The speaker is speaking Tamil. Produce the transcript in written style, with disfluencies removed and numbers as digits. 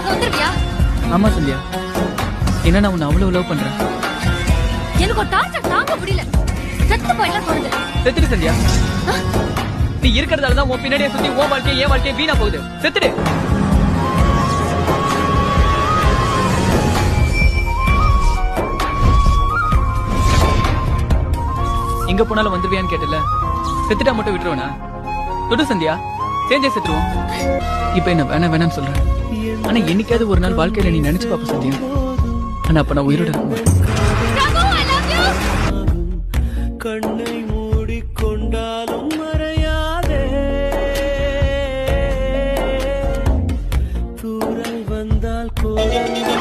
அங்க வந்துருவியா? ஆமா சந்தியா, என்ன நான் உன்னை அவ்வளவு லவ் பண்றேன். எனக்கு ஒரு டார்ச்சர் தாங்க முடியல. செத்து போயிடலாம் தோணுது. செத்துடு சந்தியா. நீ இருக்கிறதாலதான் உன் பின்னாடியே சுத்தி உன் வாழ்க்கை என் வாழ்க்கை வீணா போகுது. செத்துடு. எங்க போனாலும் வந்துருவியான்னு கேட்டல, செத்துட்டா மட்டும் விட்டுருவனா? தொடு சந்தியா, சேஞ்சே செத்துருவோம். இப்ப என்ன வேணாம்னு சொல்றேன். ஆனா என்னைக்காவது ஒரு நாள் வாழ்க்கையில நீ நினைச்சு பாப்ப சந்தியா. ஆனா அப்ப நான் உயிரோட இருக்க மாட்டேன். கண்ணை மூடிக்கொண்டாலும் மறையாதே, தூரல் வந்தால் கோரங்கள்